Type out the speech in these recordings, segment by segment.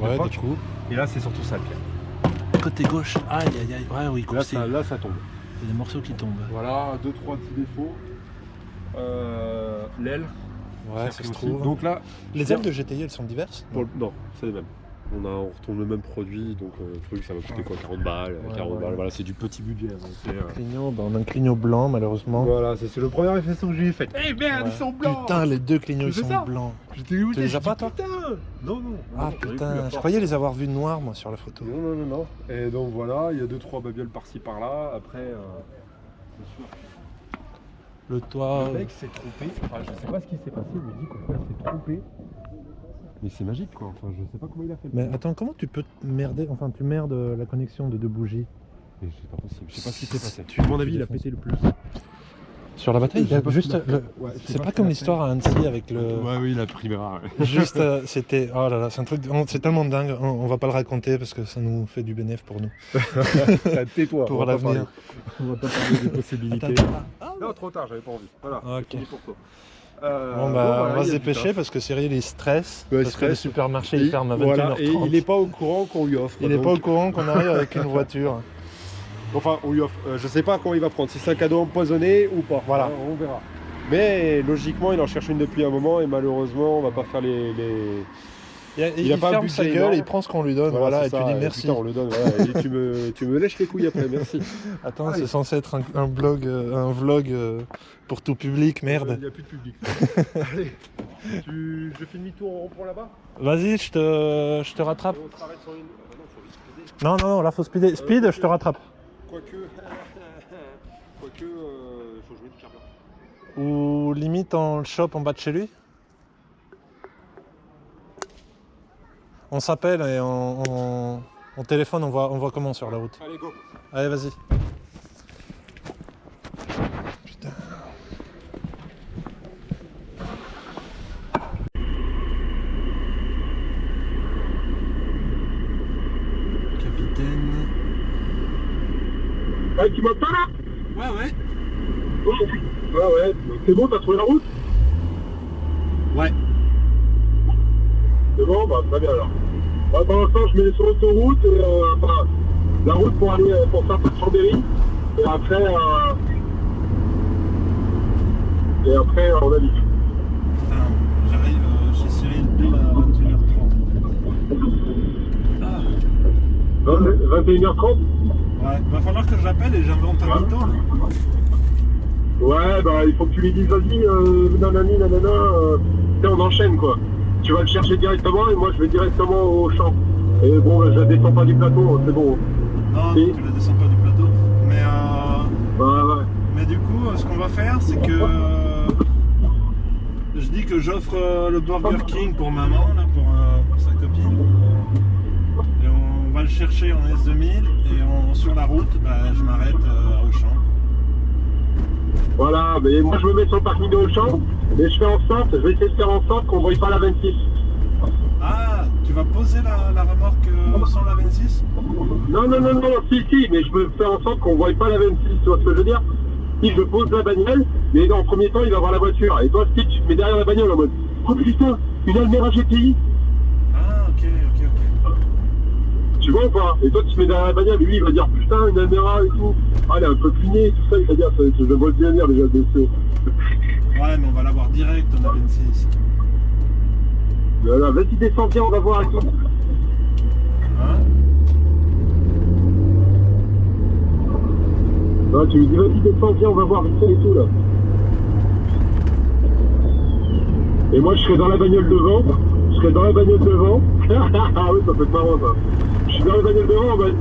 Ouais, du coup. Et là, c'est surtout ça le pire. Côté gauche, aïe aïe aïe. Ouais, oui, Là, ça tombe. Il y a des morceaux qui tombent. Voilà, 2-3 petits défauts. L'aile. Ouais, ça se trouve. Donc là, les ailes de GTI, elles sont diverses? Non, c'est les mêmes. On retrouve le même produit, donc le truc ça va coûter quoi, 40 balles, Ouais, 40 balles, voilà, c'est du petit budget. Clignot, on a un clignot blanc malheureusement. Voilà, c'est le premier réflexion que j'ai fait. Eh merde, Ouais. ils sont blancs. Putain, les deux clignots ils sont blancs. J'étais où? Tu les as pas toi? Putain. Non. Ah putain, je croyais les avoir vus noirs moi sur la photo. Non. Et donc voilà, il y a 2-3 babioles par-ci par-là. Après, le toit. le mec s'est trompé. Enfin, je sais pas ce qui s'est passé. Il me dit pourquoi il s'est trompé. Mais c'est magique quoi. Enfin, je sais pas comment il a fait. Mais attends, comment tu peux merder? Enfin, tu merdes la connexion de deux bougies. Mais c'est pas possible. Je sais pas ce qui s'est passé. À mon avis, il a pété le plus. Sur la bataille, juste c'est pas comme l'histoire à Annecy avec le. Ouais, oui, la Primera. Ouais. Juste, c'était. Oh là là, c'est un truc. C'est tellement dingue, on va pas le raconter parce que ça nous fait du bénéf pour nous. Tais-toi. Pour l'avenir. On va pas parler des possibilités. Attends. Non, trop tard, j'avais pas envie. Voilà, Ok. c'est fini pour toi. Bon bah, on va se dépêcher parce que Cyril il stresse. Ouais, parce que le supermarché il ferme à 21h30. Voilà, et il est pas au courant qu'on lui offre. Il est pas au courant qu'on arrive avec une voiture. Enfin, on lui offre. Je sais pas comment il va prendre, si c'est un cadeau empoisonné ou pas. Voilà. On verra. Mais logiquement, il en cherche une depuis un moment et malheureusement, on va pas faire les. Il a pas un ferme budget sa gueule énorme. et il prend ce qu'on lui donne, voilà, et tu dis merci. Putain, on le donne, voilà, et tu me lèches les couilles après, merci. Attends, c'est censé être un vlog pour tout public, merde. Il n'y a plus de public. Allez, je fais demi-tour, on reprend là-bas. Vas-y, je te rattrape. On s'arrête sur une. Non, faut vite speeder. Non, là faut speeder. Speed, je te rattrape. Quoique, il faut jouer du carburant. Ou limite on le chope en bas de chez lui. On s'appelle et on téléphone, on voit comment sur la route. Allez, go. Allez, vas-y. Putain. Capitaine. Ouais, tu m'entends là? Ouais. Ouais. Donc, c'est bon, t'as trouvé la route? Ouais. C'est bon, bah très bien alors. Ouais, pour l'instant, je mets sur l'autoroute, enfin, la route pour aller pour sortir de Chambéry. Et après, on navigue. Putain, j'arrive chez Cyril dès à 21h30. Ah. 21h30? Ouais, va falloir que je l'appelle et j'invente un mytho. Ouais, bah il faut que tu lui dises, vas-y, nanani, nanana, on enchaîne quoi. Tu vas le chercher directement et moi je vais directement au champ. Et bon, je la descends pas du plateau, c'est bon. Non, tu la descends pas du plateau. Mais Ouais. mais du coup, ce qu'on va faire, c'est que je dis que j'offre le Burger King pour maman, là, pour sa copine. Et on va le chercher en S2000 et sur la route, bah, je m'arrête au champ. Voilà, mais moi je me mets sur le parking de Auchan et je vais essayer de faire en sorte qu'on ne voie pas la 26. Ah, tu vas poser la remorque sans la 26? Non, si, mais je veux faire en sorte qu'on ne voie pas la 26, tu vois ce que je veux dire? Si je pose la bagnole, mais en premier temps il va voir la voiture. Et toi, si tu te mets derrière la bagnole en mode, oh putain, une Almera GTI. Ah, ok. Tu vois ou pas? Et toi tu te mets derrière la bagnole, et lui il va dire putain une Almera et tout. Ah elle est un peu clinée, tout ça, il va dire, je vois bien dire déjà de ce. Ouais, mais on va l'avoir direct, on a 26. Voilà, vas-y descends, viens, on va voir et tout. Hein? Non, tu lui dis vas-y descends, viens, on va voir vite fait et tout là. Et moi je serai dans la bagnole devant. Ah oui, ça peut être marrant ça. Je suis dans la bagnole devant en mode,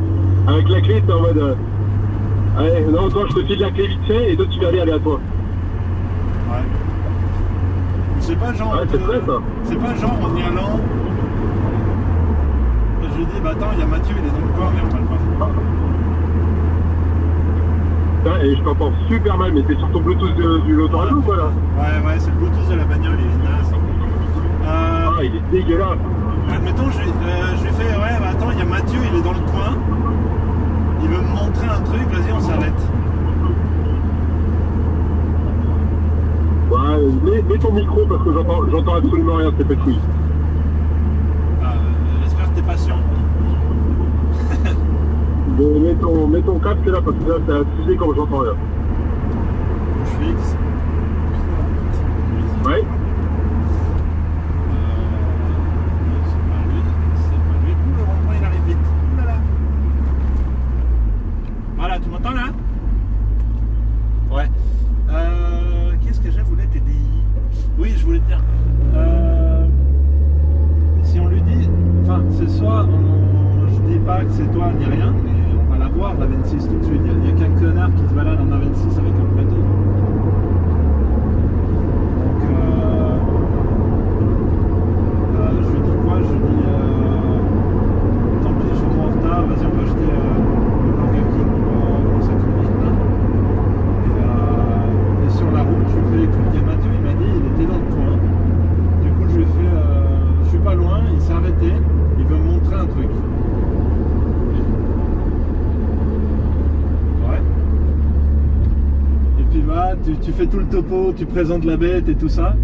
avec la clé, c'est en mode. Allez, non, toi je te file la clé vite fait et toi tu vas aller à toi. Ouais. C'est pas genre. Ouais, c'est vrai ça. C'est pas genre en y allant. Je lui dis, bah attends, il y a Mathieu, il est dans le coin, mais on va le faire. Putain, et je t'entends super mal, mais t'es sur ton Bluetooth du l'autoradio ou quoi là? Ouais, c'est le Bluetooth de la bagnole, il est naze. Ah, il est dégueulasse. Admettons, je lui fais, ouais, bah attends, il y a Mathieu, il est dans le coin. Il veut me montrer un truc, vas-y, on s'arrête. Ouais, mets ton micro parce que j'entends absolument rien, c'est pétouille. J'espère que t'es pas ton casque là, parce que là, t'as fusé comme j'entends rien. Touche fixe. Ouais. C'est pas lui. Ouh, le rond-point il arrive vite. Ouh là là. Voilà, tu m'entends là? Ouais. Qu'est-ce que je voulais t'aider? Oui, je voulais te dire. Si on lui dit, enfin, c'est soit, je dis pas que c'est toi ni rien, mais on va la voir la 26 tout de suite. Il y a qu'un connard qui se balade en A26 avec un plateau. Donc, je lui dis quoi? Je lui dis, tant pis, je suis trop en retard, vas-y, on va acheter le Burger King pour sa copine. Et sur la route, je lui fais écoute, il y a Mathieu, il m'a dit, il était dans le coin. Du coup, je lui ai fait, je suis pas loin, il s'est arrêté, il veut me montrer un truc. Ouais. Et puis bah, tu fais tout le topo, tu présentes la bête et tout ça.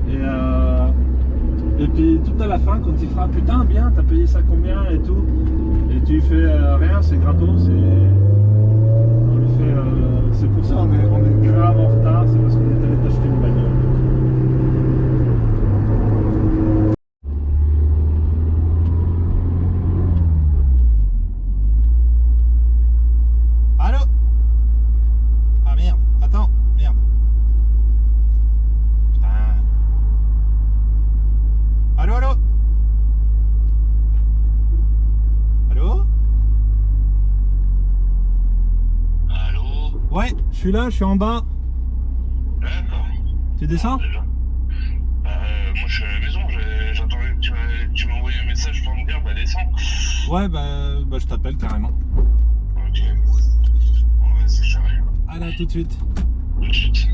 Et puis tout à la fin, quand il fera putain, bien, t'as payé ça combien et tout. Et tu lui fais rien, c'est gratos, on lui fait. C'est pour ça on est grave en retard, c'est parce qu'on est allé t'acheter une bagnole. Allô? Ah merde, attends, merde. Putain. Allô, allô? Allô? Allô? Ouais, je suis là, je suis en bas. D'accord. Tu descends? Moi je suis à la maison, j'attendais que tu m'as envoyé un message pour me dire bah descends. Ouais, bah je t'appelle carrément. Ok. Bon vas-y, j'arrive. Allez, à tout de suite. Tout de suite.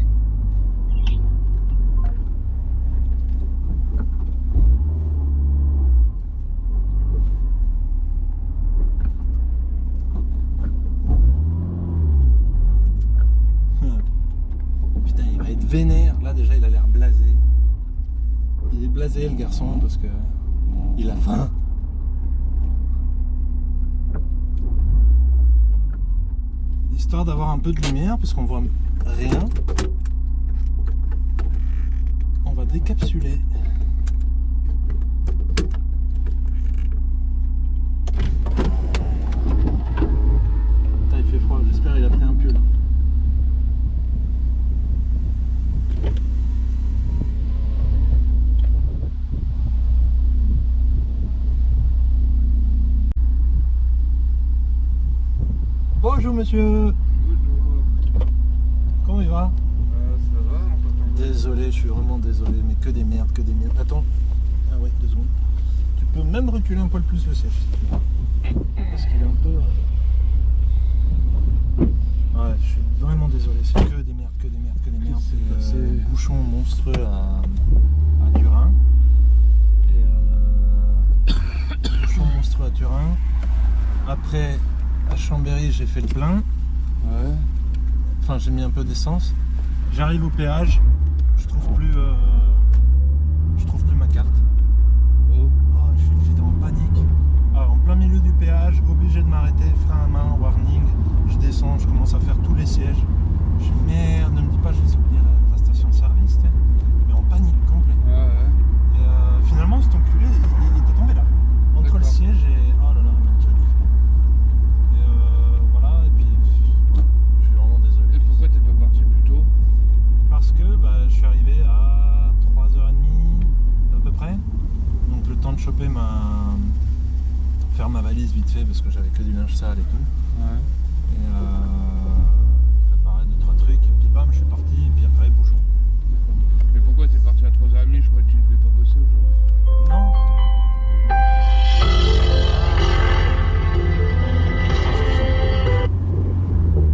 Putain, il va être vénère. Là, déjà, il a l'air blasé. Il est blasé, le garçon, parce que il a faim. Histoire d'avoir un peu de lumière, parce qu'on voit rien. On va décapsuler. Putain, il fait froid. J'espère qu'il a pris un pull. Bonjour monsieur. Bonjour. Comment il va? Ça va, on peut tomber. Désolé, je suis vraiment désolé, mais que des merdes, que des merdes. Attends. Ah ouais, 2 secondes. Tu peux même reculer un poil plus le siège si tu veux. Parce qu'il est un peu... Ouais, je suis vraiment désolé, c'est que des merdes, que des merdes, que des merdes. C'est un bouchon monstrueux à Turin. Et bouchon monstrueux à Turin. Après, à Chambéry, j'ai fait le plein. Ouais. Enfin, j'ai mis un peu d'essence. J'arrive au péage, je trouve plus ma carte. Oh. J'étais en panique. Alors, en plein milieu du péage, obligé de m'arrêter, frein à main, warning. Je descends, je commence à faire tous les sièges. Je dis merde, ne me dis pas, je vais oublier la station de service, t'sais. Mais en panique complet. Ouais, ouais. Et finalement, cet enculé, il était tombé là, entre le siège et oh là là, le truc. Et voilà, et puis je suis vraiment désolé. Et pourquoi t'es pas parti plus tôt? Parce que je suis arrivé à 3h30 à peu près. Donc le temps de choper faire ma valise vite fait parce que j'avais que du linge sale et tout. Ouais. Et préparer 2-3 trucs et puis bam, je suis parti et puis après bouchon. D'accord. Mais pourquoi t'es parti à 3h30? Je crois que tu devais pas bosser aujourd'hui. Non.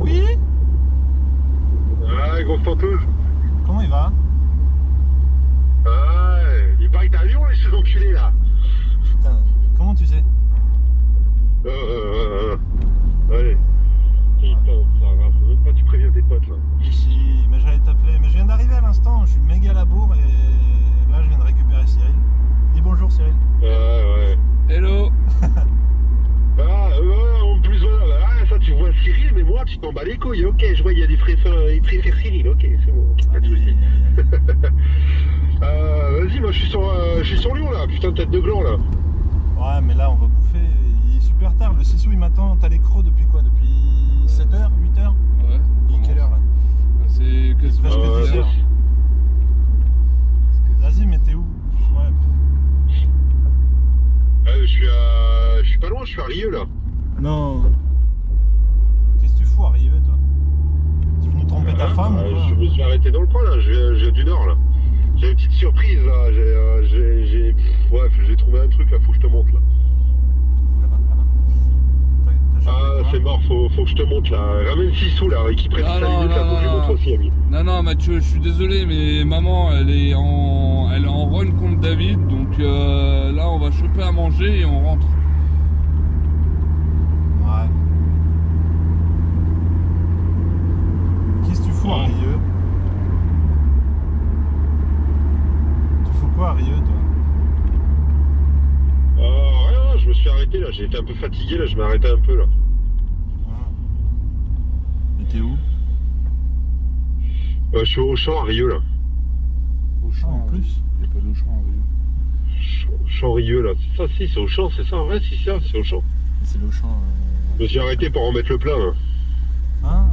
Oui? Ouais, grosse tantouche. Comment il va? Ouais, il paraît que t'as un lion, ces enculés là. Putain, comment tu sais? Allez. Putain, ça va, faut même pas que tu préviens tes potes là. Si, mais j'allais t'appeler. Mais je viens d'arriver à l'instant, je suis méga à la bourre et là je viens de récupérer Cyril. Dis bonjour Cyril. Cyril, mais moi, tu t'en bats les couilles. Ok, je vois, il préfère Cyril. Ok, c'est bon. Ok, pas de Allez, soucis. allez. Vas-y, moi, je suis sur Lyon, là. Putain, tête de gland, là. Ouais, mais là, on va bouffer. Il est super tard. Le Sissou, il m'attend. T'as les crocs depuis quoi? Depuis 7h, 8h? Ouais. Il est quelle heure là? C'est quasiment Presque 10 heures. Vas-y, mais t'es où? Ouais. Je suis pas loin, je suis à Rieux, là. Non. Qu'est-ce que tu fous à Rieux, toi? Tu es venu tromper ta femme ou quoi? Je me suis arrêté dans le coin, là. Je viens du Nord, là. J'ai une petite surprise, là. J'ai trouvé un truc, là. Faut que je te montre, là. Là-bas, là-bas. T'as chopé quoi? C'est mort, faut que je te montre, là. Ramène Sissou, là, qui prête Ah, 5 non, minutes, là. non, Faut que je lui non, montre non. aussi, ami. Non, Mathieu, je suis désolé, mais maman, elle est en run contre David, donc là, on va choper à manger et on rentre. Ouais. Qu'est-ce que tu fous à Rieux? Tu fous quoi à Rieux, toi? Rien, je me suis arrêté, là. J'ai été un peu fatigué, là. Je m'ai arrêté un peu, là. Et t'es où? Je suis au champ à Rieux, là. Auchan, en plus. Il n'y a pas d'Auchan à Rieux. Champ Rieux, là. C'est ça, si, c'est au champ, c'est ça. Ouais, si, c'est au champ. C'est l'Auchan. Je me suis arrêté pour en mettre le plein, là. Ah.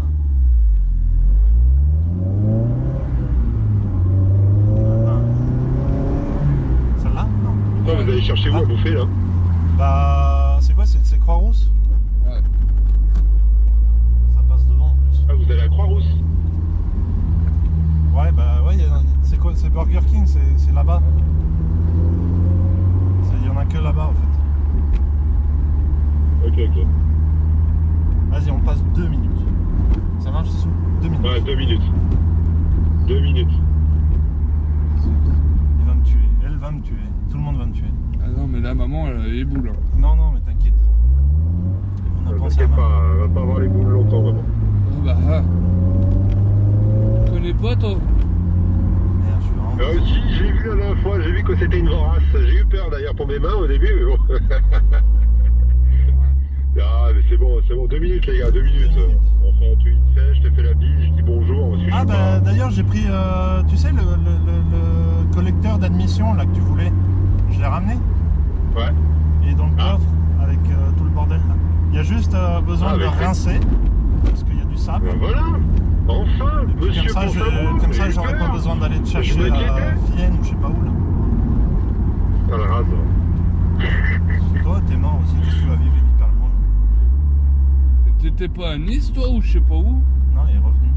Celle-là? Non. Pourquoi vous allez chercher où à bouffer, là? Bah, c'est quoi? C'est Croix-Rousse? Ouais. Ça passe devant en plus. Ah, vous allez à Croix-Rousse? Ouais, bah ouais, c'est quoi? C'est Burger King, c'est là-bas. Il y en a que là-bas en fait. Ok. Vas-y, on passe 2 minutes. Ça marche, Sissou? 2 minutes. Ouais, 2 minutes. 2 minutes. Il va me tuer, elle va me tuer, tout le monde va me tuer. Ah non, mais là, maman, elle a les boules. Hein. Non, mais t'inquiète. On a pensé à T'inquiète maman. pas, elle va pas avoir les boules longtemps, maman. Ah bah, ah. Tu connais pas, toi? Merde, je suis vraiment... Si, j'ai vu la dernière fois, j'ai vu que c'était une vorace. J'ai eu peur d'ailleurs pour mes mains au début, mais bon. Ah, mais c'est bon, 2 minutes, les gars, 2 minutes. On fait un tweet fait, je te fais la bise, je dis bonjour. Parce que je Ah suis bah pas- d'ailleurs j'ai pris, tu sais, le collecteur d'admission là que tu voulais. Je l'ai ramené. Ouais. Il est dans le Ah. coffre avec tout le bordel là. Il y a juste besoin Ah, de avec- rincer parce qu'il y a du sable. Ben voilà. Enfin, Et puis monsieur comme ça, Ponsabo, comme ça j'ai eu j'aurais pas peur. besoin d'aller te Je chercher à m'inquiétais. Vienne ou je sais pas où là. Ah, la rase. Toi t'es mort aussi, qu'est-ce que tu vas vivre hyper loin? T'étais pas à Nice, toi, ou je sais pas où? Non, il est revenu.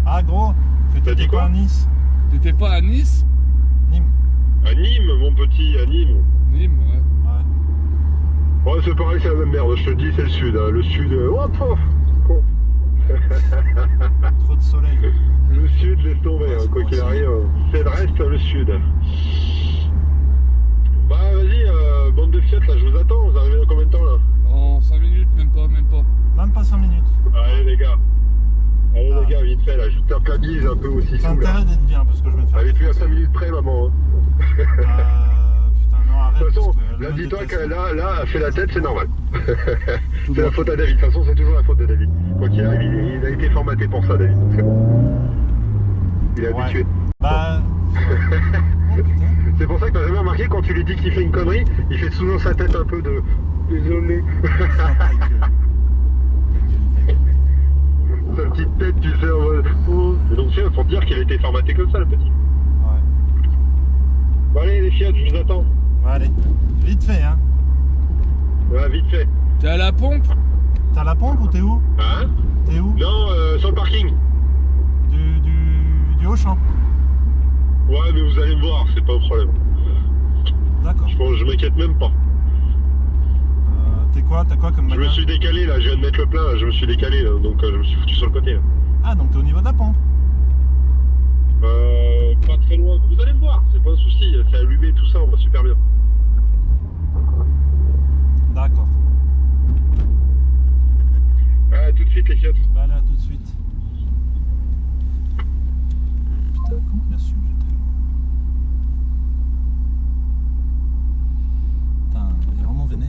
Ah gros, que T'as t'étais dit quoi quoi à Nice? T'étais pas à Nice? Nîmes. À Nîmes, mon petit, à Nîmes. Nîmes, ouais. Ouais. Ouais, c'est pareil, c'est la même merde, je te le dis, c'est le sud. Hein. Le sud, oh, pof, con. Trop de soleil. Le sud, laisse tomber, Ouais, hein, c'est quoi bon qu'il aussi. arrive. C'est le reste, le sud. Bah, vas-y, bande de fiottes, là, je vous attends. Vous arrivez dans combien de temps, là? En 5 minutes, même pas. Même pas 5 minutes. Allez, les gars. Allez, Ah. les gars, vite fait, là, je vous tape la bise un peu aussi T'as sous, là. intérêt d'être bien parce que je vais me faire... Elle est plus à défoncer. 5 minutes près, maman. Hein. Putain, non, arrête. De toute façon, parce que là, elle me dis-toi déteste. que là, elle fait la tête, c'est normal. Tout C'est la bon. faute à David. De toute façon, c'est toujours la faute de David. Quoi qu'il arrive, il a été formaté pour ça, David. Donc c'est bon. Il est Ouais. habitué. Bah... Oh, putain. C'est pour ça que t'as jamais remarqué quand tu lui dis qu'il fait une connerie, il fait souvent sa tête un peu de désolé. Ta gueule. Sa petite tête, tu sais, en mode oh. Et donc, c'est pour te dire qu'il a été formaté comme ça, le petit. Ouais. Bon, allez, les fiottes, je vous attends. Bon, allez. Vite fait, hein. Ouais, vite fait. T'es à la pompe? T'as la pompe ou t'es où? Hein? T'es où? Non, sur le parking. Du Auchan. Ouais, mais vous allez me voir, c'est pas un problème. D'accord. Je m'inquiète même pas. T'as quoi comme Je me magasin? suis décalé là, je viens de mettre le plein, là, je me suis décalé là, donc je me suis foutu sur le côté là. Ah, donc t'es au niveau de la pompe. Pas très loin, vous allez me voir, c'est pas un souci, c'est allumé tout ça, on va super bien. D'accord. Ah, tout de suite les fiottes. Bah là, tout de suite. Putain, comment il a su que j'étais là? Putain, il est vraiment vénère.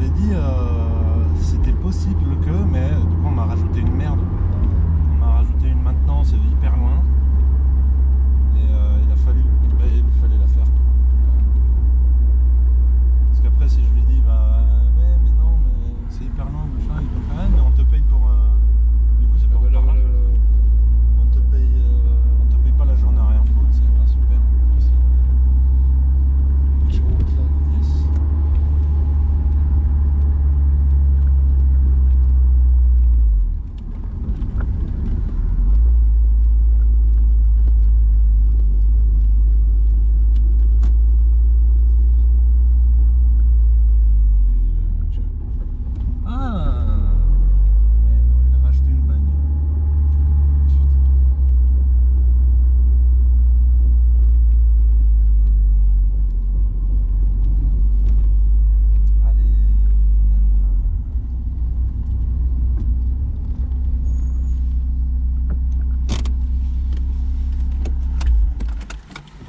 ai dit c'était possible que, mais du coup on m'a rajouté une merde. On m'a rajouté une maintenance hyper loin. Et il fallait la faire. Parce qu'après si je lui dis bah mais non mais c'est hyper loin machin, il peut faire mais on te paye pour du coup c'est pas Voilà, par là. voilà. On te paye pas la journée à rien foutre, c'est pas super. Merci. Yes. Ah, mais non, il a racheté une bagnole. Allez,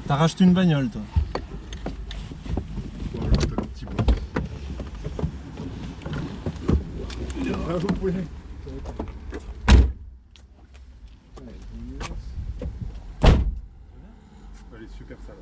t'as racheté une bagnole toi? Voilà, t'as le petit bout. Ah, vous pouvez. Elle est super sale.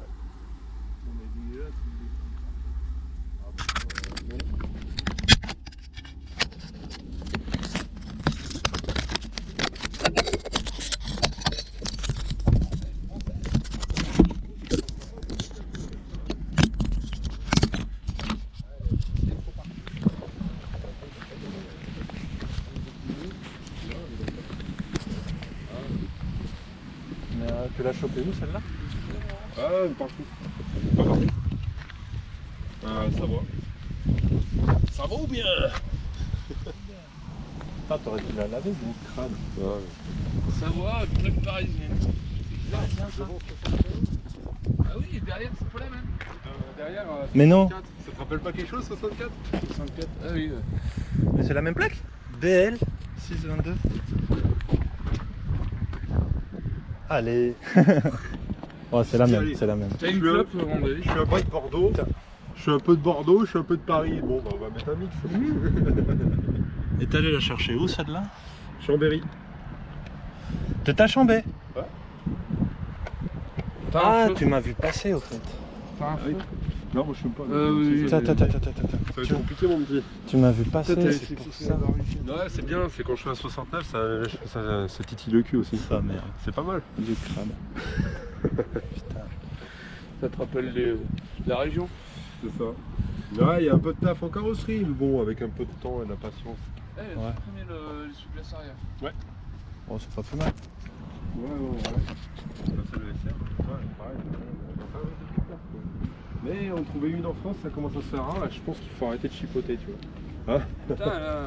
Tu l'as chopé où celle-là? Ah, partout. Pas partout. Ah, ça va. Ça va ou bien? Ah, t'aurais dû la laver, mon crâne. Ouais. Savoie, truc parisien. Ah oui, derrière c'est pas la même. Derrière, Mais non. 64. Ça te rappelle pas quelque chose, 64? 64. Ah oui. Mais c'est la même plaque? BL 622. Allez. Oh, c'est la même, Allez. c'est la même. T'as une clope, André? Je suis un peu de Bordeaux. Je suis un peu de Bordeaux, je suis un peu de Paris. Bon, bah, on va mettre un mix. Et t'es allé la chercher où celle-là? Chambéry. De ta Chambé? T'as un Ah, feu tu m'as vu passer au fait. T'as un feu? Non, moi je fume pas. Oui. Attends. Ça va être compliqué, mon petit. Tu m'as vu passer, c'est pour ça. Ouais, c'est bien, c'est quand je suis à 69, ça titille le cul aussi. Ah merde, C'est pas mal. du crâne. Putain. Ça te rappelle la région? C'est ça. Là, il y a un peu de taf en carrosserie, mais bon, avec un peu de temps et de la patience. Eh, Ouais. supprimer le souplesse arrière. Oh, c'est pas plus mal. Ouais. Ça, c'est le SR. Ouais, pareil. Mais on trouvait une en France, ça commence à se faire rare. Là, je pense qu'il faut arrêter de chipoter, tu vois. Putain, là,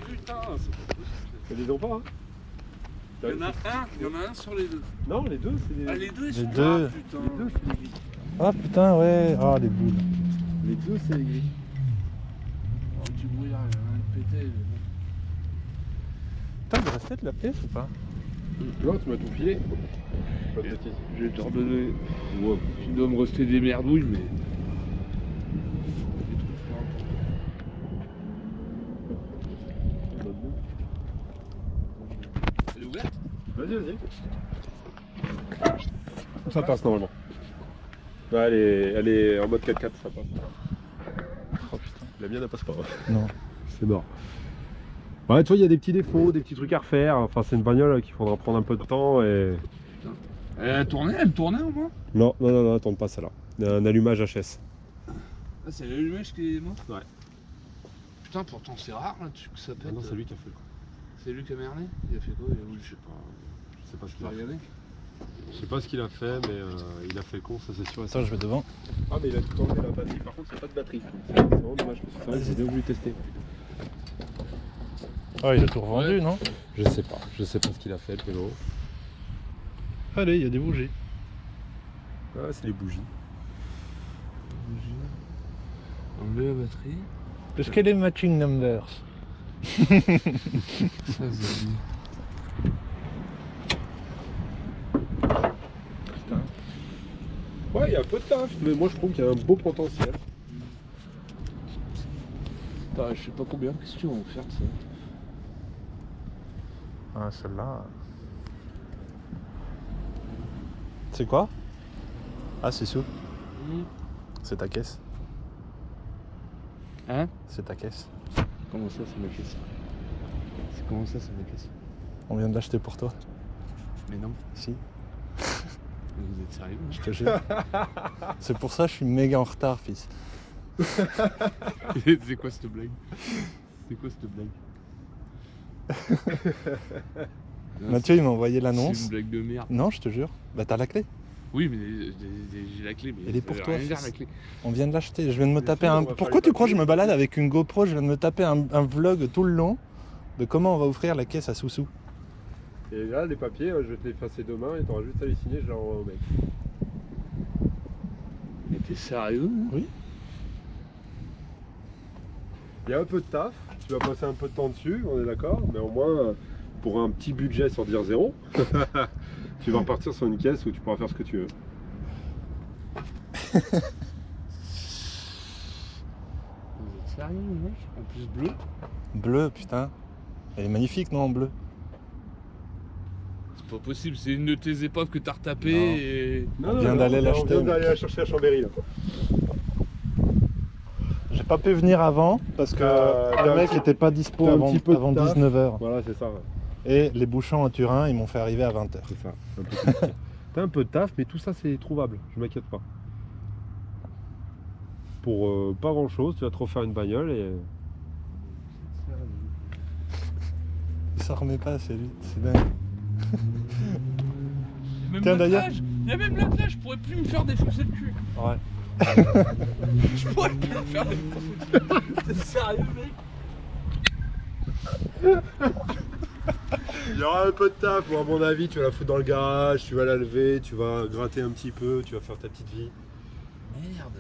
putain, c'est pas possible. Ça les ont pas, hein. Il y en a un sur les deux. Non, les deux, c'est des. Ah, les deux, ils Les sont deux. Ah, putain. Les deux, c'est des gris. Ah putain, ouais. Ah, les boules. Les deux, c'est des gris. Oh, un petit brouillard, il y en a un qui pétait. Putain, il restait de la pièce ou pas? Non, tu m'as tout filé. Pas de bêtises. Je vais te redonner. Ouais. Il doit me rester des merdouilles, mais. Elle est ouverte? Vas-y. Ça passe normalement. Ouais, elle est en mode 4x4, ça passe. Oh putain. La mienne, elle passe pas. Non. C'est mort. Ouais, tu vois, il y a des petits défauts, des petits trucs à refaire. Enfin, c'est une bagnole qu'il faudra prendre un peu de temps et. Elle tournait au moins? Non, attends pas celle-là. Un allumage HS. Ah, c'est l'allumage qui est mort? Ouais. Putain, pourtant c'est rare là-dessus que ça pète. Ah non, c'est lui qui a fait quoi. C'est lui qui a merdé? Il a fait quoi? Je sais pas. Je sais pas ce Tu qu'il vas a fait. regarder? Je sais pas ce qu'il a fait, mais il a fait con, ça c'est sûr. Attends, je vais devant. Ah, mais il a tout enlevé la batterie. Par contre, il n'y a pas de batterie. C'est vraiment dommage parce que c'est vrai que j'ai bien voulu tester. Oh, il a tout revendu, non? Je sais pas ce qu'il a fait, le vélo. Allez, il y a des bougies. Ah, c'est les bougies. Enlever la batterie. Est-ce qu'elle est matching numbers? Ça, c'est bien. Ouais, il y a un peu de taf, mais moi je trouve qu'il y a un beau potentiel. Putain, je sais pas combien de questions on va faire de ça. Ah, celle-là. C'est quoi? Ah, c'est sous. C'est ta caisse. Hein? C'est ta caisse. Comment ça, c'est ma caisse? Comment ça, c'est ma caisse? On vient de l'acheter pour toi. Mais non. Si, Mais vous êtes sérieux? je te jure. C'est pour ça que je suis méga en retard, fils. C'est quoi cette blague? C'est quoi cette blague? Mathieu, il m'a envoyé C'est l'annonce. une blague de merde. Non, je te jure. Bah, t'as la clé. Oui, mais j'ai la clé. Mais Elle est ça pour veut toi, rien dire, fils. la clé. On vient de l'acheter. Je viens de me Mais taper sinon, un. on va faire Pourquoi les tu crois que je papiers. me balade avec une GoPro? Je viens de me taper un vlog tout le long de comment on va offrir la caisse à Soussou. Et là, les papiers, je vais te les effacer demain et t'auras juste à les signer, je les renvoie au mec. Mais t'es sérieux? Oui. Il y a un peu de taf, tu vas passer un peu de temps dessus, on est d'accord, mais au moins, pour un petit budget sans dire zéro, tu vas repartir sur une caisse où tu pourras faire ce que tu veux. Vous êtes sérieux, mec? En plus bleu? Bleu, putain. Elle est magnifique, non, en bleu? C'est pas possible, c'est une de tes épaves que t'as retapée Non. et. On vient d'aller l'acheter, On vient d'aller mec. la chercher à Chambéry là. J'ai pas pu venir avant parce que t'as le un mec petit- était pas dispo t'as un avant, petit peu de avant taf. 19h. Voilà, c'est ça. Et les bouchons à Turin, ils m'ont fait arriver à 20h. C'est ça. Un peu compliqué. T'as un peu de taf, mais tout ça c'est trouvable, je m'inquiète pas. Pour pas grand chose, tu vas te refaire une bagnole et. Ça remet pas, c'est lui, c'est dingue. Même Tiens, la d'ailleurs- plage, il y a même la plage, je pourrais plus me faire défoncer le cul. Ouais. Je pourrais plus me faire défoncer le cul. T'es sérieux, mec? Il y aura un peu de taf, bon, à mon avis, tu vas la foutre dans le garage, tu vas la lever, tu vas gratter un petit peu, tu vas faire ta petite vie. Merde.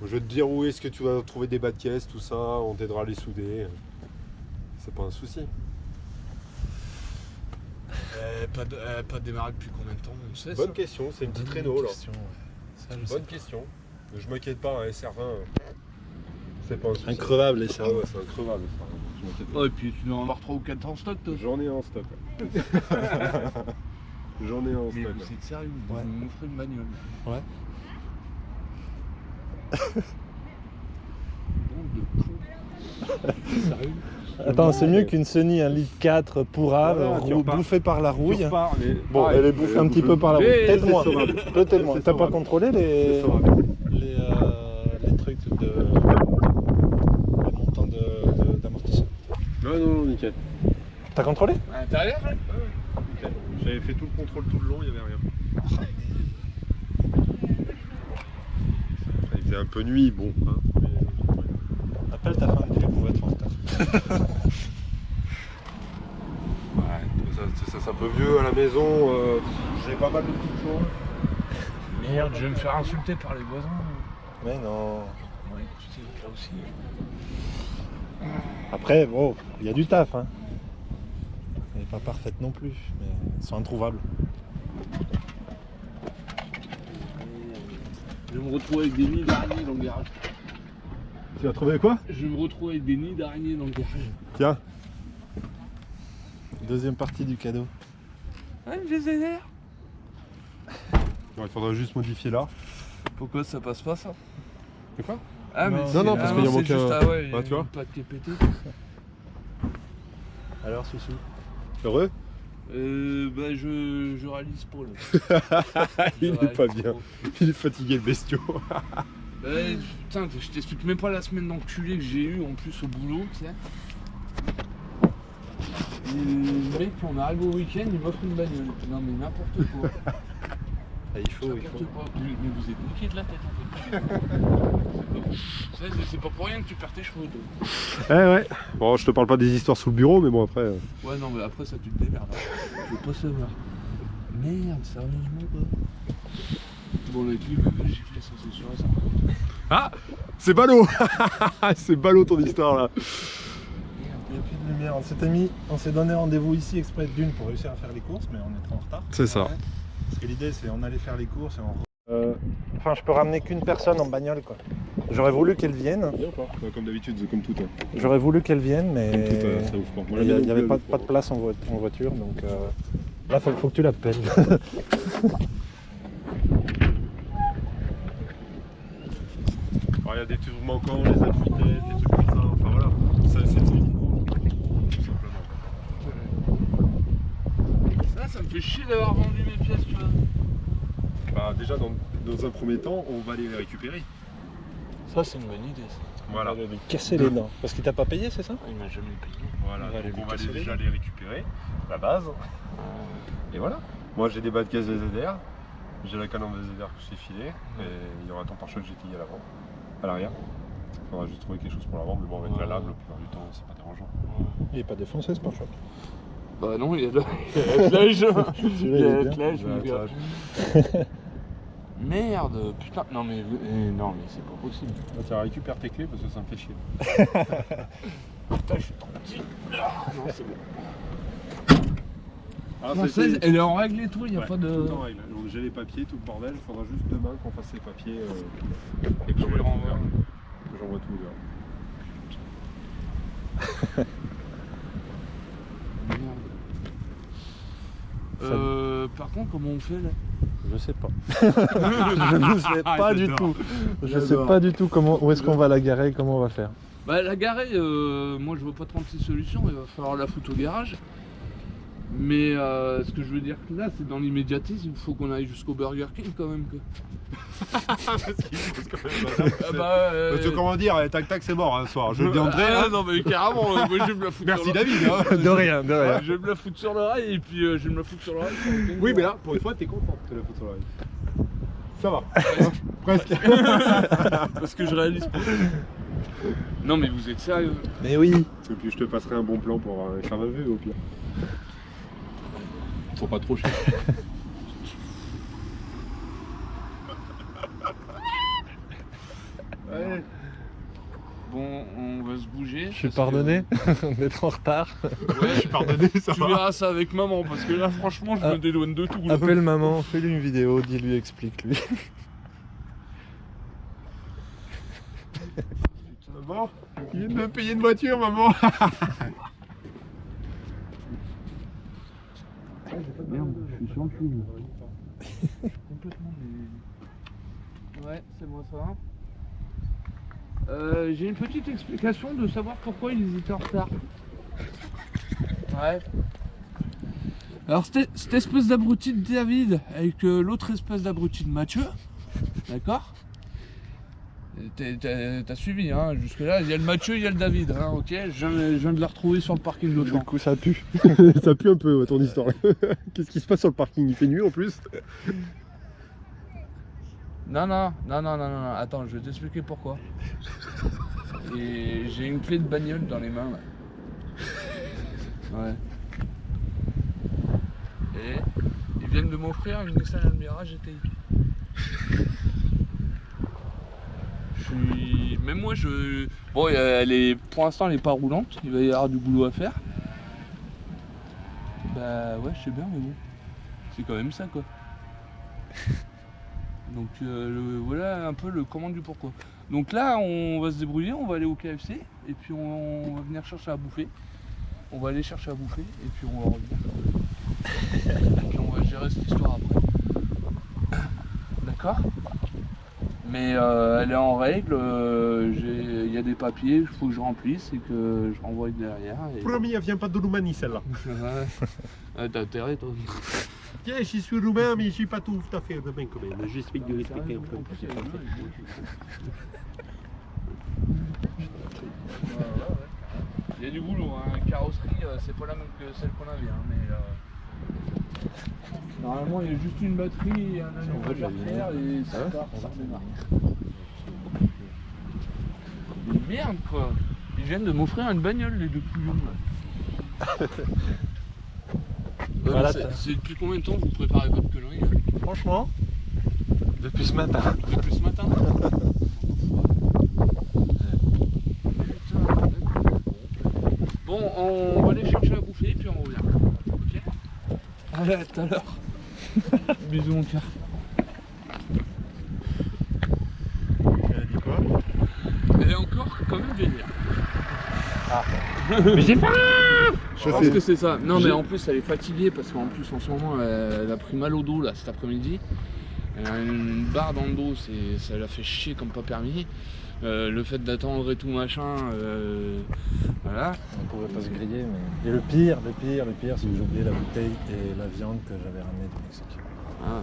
Je vais te dire où est-ce que tu vas trouver des bas de caisse, tout ça, on t'aidera à les souder. C'est pas un souci. Pas démarré depuis combien de temps, on sait Bonne ça? question, c'est une petite Bonne réno là. question, ouais. Ça, je sais Bonne pas. question. Mais je m'inquiète pas, un SR20, c'est pas un souci. Increvable, les Ah cerveaux. ouais, c'est increvable ça. Je m'inquiète pas. Oh, et puis tu dois en avoir 3 ou 4 en stock, toi. J'en ai un en stock. J'en ai un en Mais stock. vous êtes sérieux, vous Ouais. m'offrez une bagnole. Ouais. Bande de cons. Sérieux? Attends, c'est mieux qu'une Sony 1,4 litre pourrave, Voilà, tu repars. bouffée par la rouille. Tu repars, mais Bon, pareil, elle est bouffée un petit peu par la rouille. Mais Peut-être c'est moins. sauvable. Peut-être moins. C'est T'as pas sauvable. contrôlé C'est les sauvable. trucs de le montant d'amortisseur? Non, nickel. T'as contrôlé? À l'intérieur? J'avais fait tout le contrôle tout le long, il n'y avait rien. Il faisait un peu nuit, bon. Hein, mais... Appelle ta femme, dis-lui qu'on va être en retard. Ouais, c'est un peu vieux à la maison. J'ai pas mal de petites choses. Merde, je vais me faire insulter par les voisins. Mais non. Ouais, écoutez, là aussi. Après, bon, il y a du taf, hein. Elle n'est pas parfaite non plus, mais elles sont introuvables. Je vais me retrouver avec des nids d'araignées dans le garage. Tu as trouvé quoi? Je vais me retrouver avec des nids d'araignées dans le garage. Tiens. Deuxième partie du cadeau. Ouais, je les énerve. Bon, il faudra juste modifier là. Pourquoi ça passe pas, ça? C'est quoi? Ah, mais Non, non, parce qu'il y a manqué un- Ah ouais, Ah, tu vois. pas de TPT. Alors, Soussou? Heureux? Bah, je réalise pas, là. Il est pas bien. Il est fatigué le bestiau. Putain, je t'explique même pas la semaine d'enculé que j'ai eu en plus au boulot, tu sais. Et le mec, on arrive au week-end, il m'offre une bagnole. Non mais n'importe quoi. Ah, il faut. N'importe quoi. Mais vous êtes niqué de la tête en fait. C'est pas pour rien que tu perds tes cheveux, toi. Ouais. Bon, je te parle pas des histoires sous le bureau, mais bon, après. Ouais, non, mais après ça, tu te démerdes. Je veux pas savoir. Merde, sérieusement, quoi. Bon, la clé, va gifler, ça, c'est sûr et certain. Ah! C'est ballot! C'est ballot ton histoire là. Il n'y a plus de lumière. On s'est donné rendez-vous ici exprès d'une pour réussir à faire les courses, mais on est trop en retard. C'est ça. Parce que l'idée, c'est on allait faire les courses et on. Enfin, je peux ramener qu'une personne en bagnole, quoi. J'aurais voulu qu'elle vienne. Bien ou pas? Ouais, comme d'habitude, c'est comme tout. Hein. J'aurais voulu qu'elle vienne, mais Comme tout, ça ouvre pas. Moi, il la n'y mienne avait non plus, pas elle de place en voiture, donc là, faut que tu l'appelles. Alors, il y a des trucs manquants, les aides vitesse, des trucs comme ça. Enfin voilà, ça c'est tout simplement. Ça me fait chier d'avoir vendu mes pièces, tu vois. Bah, déjà, dans un premier temps, on va aller les récupérer. Ça, c'est une bonne idée, ça. Voilà. On va lui casser les dents. Parce qu'il t'a pas payé, c'est ça? Il m'a jamais payé. Voilà, On va aller donc lui on va casser les déjà les récupérer, la base. Et voilà. Moi j'ai des bas de caisse VZR, j'ai la calandre VZR que je t'ai filée, et il y aura ton pare-choc GTI à l'avant, à l'arrière. Il faudra juste trouver quelque chose pour l'avant, mais bon, avec la lame, la plupart du temps, c'est pas dérangeant. Il est pas défoncé ce pare-choc. Bah non, il y a de l'âge. Il y a de l'âge, mon gars. Merde, putain. Non mais c'est pas possible. Tiens, récupère tes clés parce que ça me fait chier. Putain, je suis trop petit. Non, c'est bon. Ah, Française, elle est en règle et tout, il n'y a pas de... Tout en règle. Donc j'ai les papiers, tout le bordel, il faudra juste demain qu'on fasse les papiers et que Je les renvoie. j'envoie tout dehors. Par contre, comment on fait là? Je sais pas. Je ne sais pas du tout. Je sais pas du tout où est-ce qu'on va la garer, comment on va faire. Bah la garer, moi je vois pas 36 solutions, il va falloir la foutre au garage. Mais ce que je veux dire que là, c'est dans l'immédiatisme, il faut qu'on aille jusqu'au Burger King quand même. Parce que comment dire, tac tac c'est mort un soir, je le dis André. Ah non mais carrément, moi je vais me la foutre Merci sur David hein. De rien, de rien. je vais me la foutre sur l'oreille et puis je vais me la foutre sur l'oreille. Oui mais là, pour une fois, t'es content de la foutre sur l'oreille. Ça va. Presque. Parce que je réalise pas. Non mais vous êtes sérieux? Mais oui. Et puis je te passerai un bon plan pour avoir un éclair à vue au pire. Faut pas trop cher. Ouais. Bon, on va se bouger. Je suis pardonné d'être en retard. Ouais, Je suis pardonné, ça tu va. verras ça avec maman parce que là franchement je me déloigne de tout. Là. Appelle maman, fais-lui une vidéo, dis-lui, explique-lui. Maman, il vient de me payer une voiture maman. Merde, je suis sur le cul. Complètement mais... Ouais, c'est moi ça. J'ai une petite explication de savoir pourquoi ils étaient en retard. Ouais. Alors cette espèce d'abruti de David avec l'autre espèce d'abruti de Mathieu, d'accord? T'as suivi hein, jusque là, il y a le Mathieu, il y a le David, hein, ok? Je viens de la retrouver sur le parking de Du l'autre. coup, ça pue. Ça pue un peu ton histoire. Qu'est-ce qui se passe sur le parking? Il fait nuit en plus. Non, attends, je vais t'expliquer pourquoi. Et j'ai une clé de bagnole dans les mains là. Ouais. Et ils viennent de m'offrir une Nissan Almera GTI. Même moi Bon, pour l'instant elle est pas roulante, il va y avoir du boulot à faire. Bah ouais, je sais bien, mais bon. C'est quand même ça quoi. Donc voilà un peu le comment du pourquoi. Donc là on va se débrouiller, on va aller au KFC et puis on va venir chercher à bouffer. On va aller chercher à bouffer et puis on va revenir. Et puis on va gérer cette histoire après. D'accord? Mais elle est en règle, il y a des papiers, il faut que je remplisse et que je renvoie derrière. Et... Promis, elle vient pas de Roumanie celle-là. Ouais, t'as intérêt toi. Tiens, je suis roumain, mais je suis pas tout à fait roumain quand même. J'explique de respecter un peu. Il y a du boulot, hein. Carrosserie, c'est pas la même que celle qu'on avait, hein, mais normalement il y a juste une batterie et un allumage arrière et ça part, ça démarre. Mais merde quoi. Ils viennent de m'offrir une bagnole les deux plus jeunes. Voilà, c'est depuis combien de temps vous préparez votre connerie hein? Franchement, depuis ce matin. Depuis ce matin. Bon, on va aller chercher à bouffer et puis on revient. Ok? Allez, à tout à l'heure. Bisous mon cœur. Elle a dit quoi? quand même venir. Mais j'ai faim. Je pense que c'est ça. Non mais en plus elle est fatiguée parce qu'en plus en ce moment elle a pris mal au dos là cet après-midi. Elle a une barre dans le dos, ça l'a fait chier comme pas permis. Le fait d'attendre et tout machin, voilà. On pourrait pas se griller, mais... Et le pire, c'est que j'ai oublié la bouteille et la viande que j'avais ramenée du Mexique. Ah.